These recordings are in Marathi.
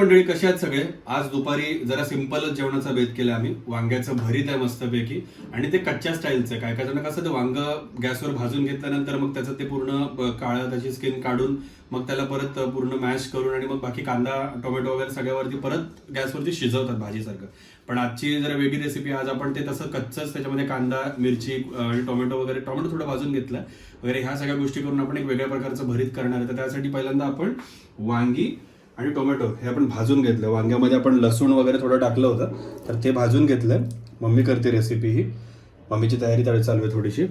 मंडळी, कशा आहेत सगळे? आज दुपारी जरा सिंपलच जेवणाचा बेत केला आम्ही. वांग्याचं भरीत आहे मस्तपैकी, आणि ते कच्च्या स्टाईलचं. काय काय जण कसं ते वांग गॅसवर भाजून घेतल्यानंतर मग त्याचं ते पूर्ण काळं त्याची स्किन काढून मग त्याला परत पूर्ण मॅश करून आणि मग बाकी कांदा टोमॅटो वगैरे सगळ्यावरती परत गॅसवरती शिजवतात भाजीसारखं. पण आजची जरा वेगळी रेसिपी. आज आपण ते तसं कच्चंच त्याच्यामध्ये कांदा मिरची आणि टोमॅटो वगैरे, टोमॅटो थोडं भाजून घेतलं वगैरे, ह्या सगळ्या गोष्टी करून आपण एक वेगळ्या प्रकारचं भरीत करणार आहे. तर त्यासाठी पहिल्यांदा आपण वांगी आणि टोमॅटो हे आपण भाजून घेतलं. वांग्यामध्ये आपण लसूण वगैरे थोडं टाकलं होतं, तर ते भाजून घेतलं. मम्मी करते रेसिपी ही, मम्मीची तयारी चालू आहे थोडीशी.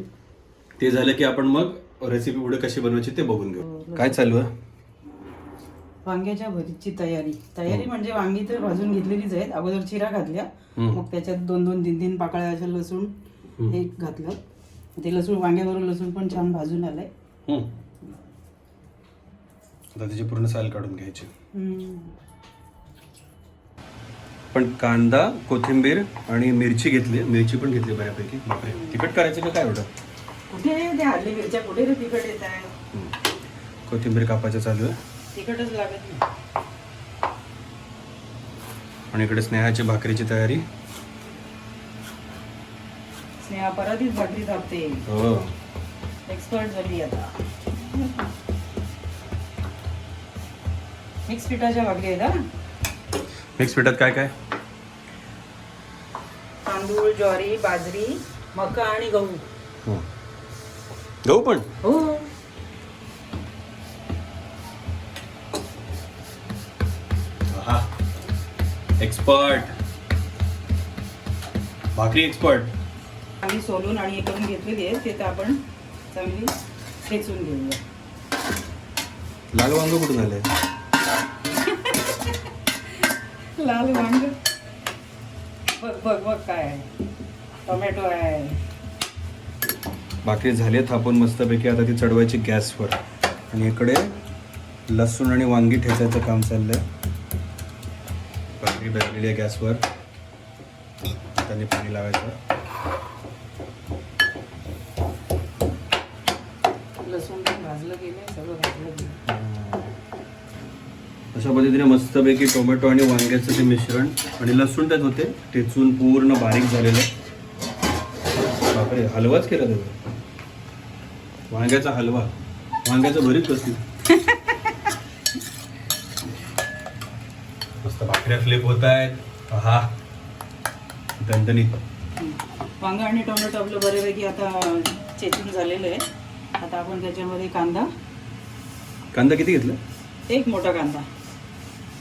ते झालं की आपण मग रेसिपी पुढे कशी बनवायची ते बघून घेऊ. काय चालू आहे? वांग्याच्या भरीतची तयारी म्हणजे वांगी तर भाजून घेतलेलीच आहेत. अगोदर चिरा घातल्या, मग त्याच्यात 2-2-3-3 पाकळ्या अशा लसूण हे घातलं. ते लसूण वांग्यावरून लसूण पण छान भाजून आलंय. आता त्याची पूर्ण साल काढून घ्यायची. पण कांदा, कोथिंबीर आणि मिरची घेतली. मिरची पण घेतली बऱ्यापैकी. बापरे, तिखट करायचं का काय एवढं? कुठे ते हल्ली मिरच्या कुठे रे तिखट येत आहे. कोथिंबीर कापायचं चालू आहे. तिखटच लागत नाही. आणि इकडे स्नेहाची भाकरीची तयारी. स्नेहा परातीच भाकरी थापते. हो, एक्सपर्ट झाली आता. मिक्स पिठाच्या भाकरी आहेत हा. मिक्स पिठात काय काय? तांदूळ, ज्वारी, बाजरी, मका आणि गहू. गहू पण? हो. एक्सपर्ट, भाकरी एक्सपर्ट. आम्ही सोलून आणि हे करून घेतलेली आहे. ते तर आपण चांगली ठेचून घेऊया. लाल वांग कुठून आलंय? लाल वांग बघ बघ बघ काय आहे. टोमॅटो आहे. भाकरी झाली थापून मस्तपैकी. आता ती चढवायची गॅसवर. आणि इकडे लसूण आणि वांगी ठेचायचं काम चाललंय. भाकरी बनलेली आहे गॅसवर. त्यांनी पाणी लावायचं. लसूण भाजलं गेलं, सगळं भाजलं गेलं. अशा पद्धतीने मस्तपैकी टोमॅटो आणि वांग्याचं ते मिश्रण आणि लसूण त्यात होते ठेचून पूर्ण बारीक झालेलं. बापरे, हलवाच केला त्याचा. वांग्याचा हलवा. वांग्याचं भरीत कसली मस्त भाकऱ्या फ्लिप होत आहेत. हा, दणदणीत. वांग आणि टोमॅटो आपलं बऱ्यापैकी आता चेचून झालेलं आहे. आता आपण त्याच्यामध्ये कांदा किती घेतला? एक मोठा कांदा,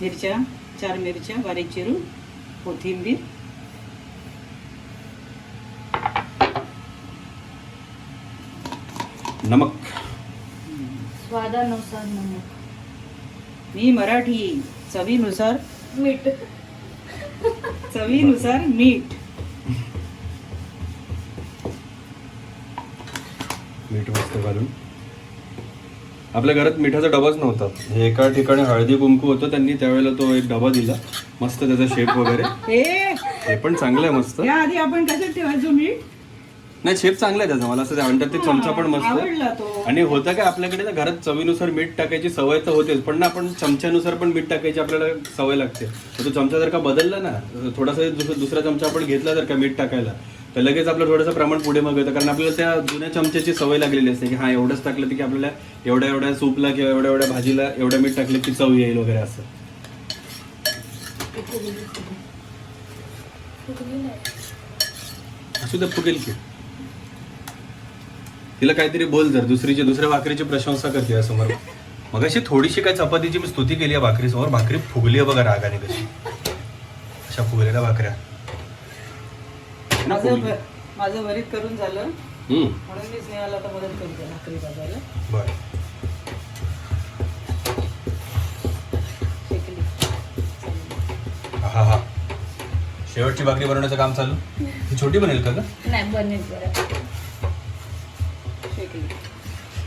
मिरच्या 4 मिरच्या बारीक चिरून, कोथिंबीर, नमक स्वादानुसार नमक. मी मराठी, चवीनुसार मीठ. चवीनुसार मीठ. मीठ मस्त घालून. आपल्या घरात मिठाचा डबाच नव्हता. हे एका ठिकाणी हळदी कुंकू होतं, त्यांनी त्यावेळेला तो एक डबा दिला. मस्त त्याचा शेप वगैरे. हे पण चांगलं आहे मस्त. या आधी आपण कशात ठेवायचो मीठ? नाही, शेप चांगला आहे त्याचा. मला असं म्हणतात ते चमचा पण मस्त आवडला तो. आणि होतं काय, आपल्याकडे ना घरात चवीनुसार मीठ टाकायची सवय तर होतेच, पण ना आपण चमच्यानुसार पण मीठ टाकायची आपल्याला सवय लागते. तर तो चमचा जर का बदलला ना, थोडासा दुसरा चमचा आपण घेतला जर का मीठ टाकायला, तर लगेच आपलं थोडंसं प्रमाण पुढे मग येतं. कारण आपल्याला त्या जुन्या चमच्याची सवय लागलेली असते की हा एवढंच टाकलं की आपल्याला एवढ्या एवढ्या सूपला किंवा एवढ्या एवढ्या भाजीला एवढं मीठ टाकलं की चव येईल वगैरे असं. असू दे, फुगेल की. तिला काहीतरी बोल, जर दुसऱ्या भाकरीची प्रशंसा करते या समोर. मग अशी थोडीशी काय चपातीची मी स्तुती केली आहे भाकरीसमोर. भाकरी फुगली आहे बघा रागाने कशी. अशा फुगलेल्या भाकऱ्या. माझं भरीत करून झालं म्हणून मी स्नेहाला आता मदत करते भाकरी भाजायला. बरं. हा हा, शेवटची भाकरी बनवण्याचं काम चालू. ही छोटी बनेल का ग? नाही बनेल बरं.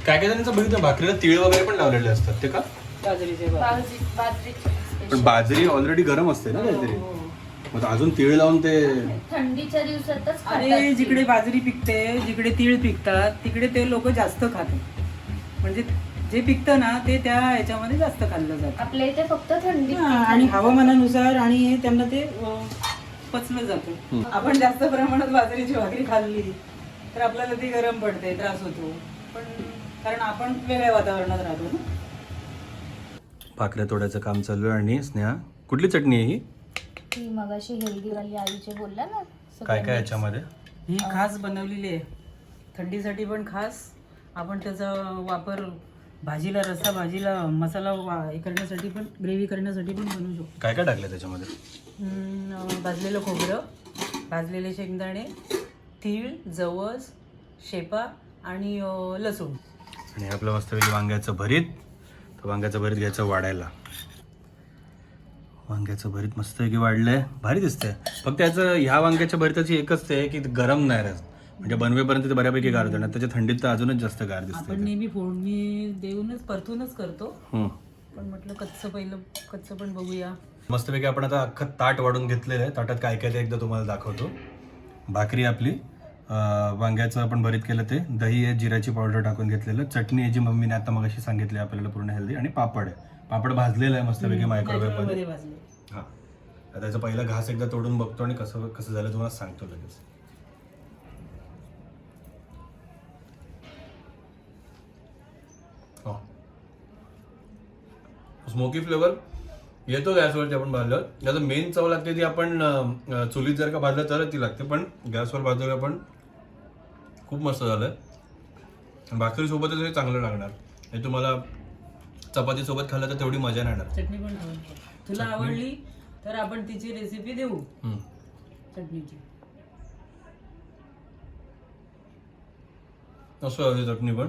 काय काय जणांचं बघितलं भाकरीला तीळ वगैरे पण लावलेले असतात, ते का? बाजरीचे बाजरीची. पण बाजरी ऑलरेडी गरम असते ना काहीतरी. मग अजून तीळ लावून ते थंडीच्या दिवसातच अरे जिकडे बाजरी पिकते, जिकडे तीळ पिकतात, तिकडे ते लोक जास्त खातात. म्हणजे जे पिकतं ना ते त्या ह्याच्यामध्ये जास्त खाल्लं जातं. आपल्या इथे फक्त थंडी आणि हवामानानुसार आणि हे त्यांना ते पचलं जातं. आपण जास्त प्रमाणात बाजरीची भाकरी खाल्ली तर आपल्याला ती गरम पडते, त्रास होतो. पण कारण आपण वेगळ्या वातावरणात राहतो ना. भाकऱ्या तोडायचं काम चालू आहे. आणि स्नेहा, कुठली चटणी आहे ही? ती मगाशी हेल्दी वाली आईचे बोलला ना काय काय याच्यामध्ये? ही खास बनवलेली आहे, थंडीसाठी पण खास. आपण त्याचा वापर भाजीला, रस्सा भाजीला, मसाला हे करण्यासाठी पण, ग्रेव्ही करण्यासाठी पण बनवू शकतो. काय काय टाकलं त्याच्यामध्ये? भाजलेलं खोबरं, भाजलेले शेंगदाणे, तीळ, जवस, शेपा आणि लसूण. आणि आपलं मस्तपैकी वांग्याचं भरीत. तर वांग्याचं भरीत घ्यायचं वाढायला. वांग्याचं भरीत मस्तपैकी वाढलंय, भारी दिसतंय. फक्त याचं ह्या वांग्याच्या भरीताची एकच ते आहे की गरम नाही राहत, म्हणजे बनवेपर्यंत ते बऱ्यापैकी गार होतं. त्याच्या थंडीत तर अजूनच जास्त गार आपण दिसतं. नेहमी फोडणी देऊनच परतूनच करतो, हम्म. पण म्हटलं कच्चं पण बघूया. मस्तपैकी आपण आता अख्खं ताट वाढून घेतलेलं आहे. ताटात काय काय ते एकदा तुम्हाला दाखवतो. भाकरी आपली, वांग्याचं आपण भरीत केलं ते, दही आहे, जिऱ्याची पावडर टाकून घेतलेलं, चटणी आहे जी मम्मीने आता मगाशी सांगितली आपल्याला पूर्ण हेल्दी, आणि पापड आहे. पापड भाजलेला आहे मस्तपैकी मायक्रोवेव्ह मध्ये. भाजले. हां, आता त्याचा पहिला घास एकदा तोडून बघतो आणि कसं कसं झालं तुम्हाला सांगतो लगेच. स्मोकी फ्लेवर येतो गॅसवरती आपण भाजलं. त्याचं मेन चव लागते ती आपण चुलीत जर का भाजलं तर ती लागते, पण गॅसवर भाजलं पण खूप मस्त झालं. भाकरीसोबतच हे चांगलं लागणार. हे तुम्हाला चपातीसोबत खाल्लं तर तेवढी मजा नाही येणार. चटणी पण खाऊन बघ. तुला आवडली तर आपण तिची रेसिपी देऊ चटणीची. असं हवी चटणी पण.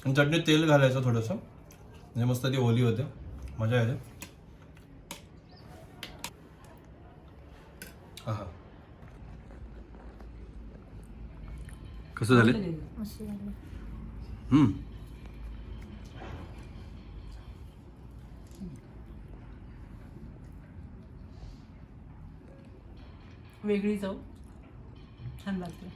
आणि चटणीत तेल घालायचं थोडंसं, म्हणजे मस्त ती ओली होते, मजा येते. हा, कसं झालं? वेगळी चव, छान लागते.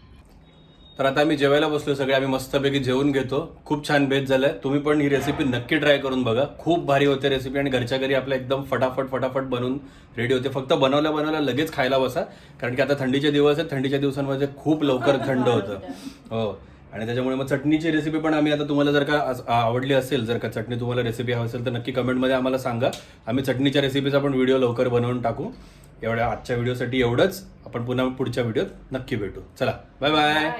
तर आता आम्ही जेवायला बसलो सगळे. आम्ही मस्तपैकी जेवून घेतो. खूप छान बेत झालाय. तुम्ही पण ही रेसिपी नक्की ट्राय करून बघा. खूप भारी होते रेसिपी आणि घरच्या घरी आपल्या एकदम फटाफट बनवून रेडी होते. फक्त बनवल्या लगेच खायला बसा, कारण की आता थंडीचे दिवस आहेत. थंडीच्या दिवसांमध्ये खूप लवकर थंड होतं. हो, आणि त्याच्यामुळे मग चटणीची रेसिपी पण आम्ही आता तुम्हाला जर का आवडली असेल, जर का चटणी तुम्हाला रेसिपी हवी असेल तर नक्की कमेंटमध्ये आम्हाला सांगा. आम्ही चटणीच्या रेसिपीचा पण व्हिडिओ लवकर बनवून टाकू. एवढ्या आजच्या व्हिडिओसाठी एवढंच. आपण पुन्हा पुढच्या व्हिडिओत नक्की भेटू. चला, बाय बाय.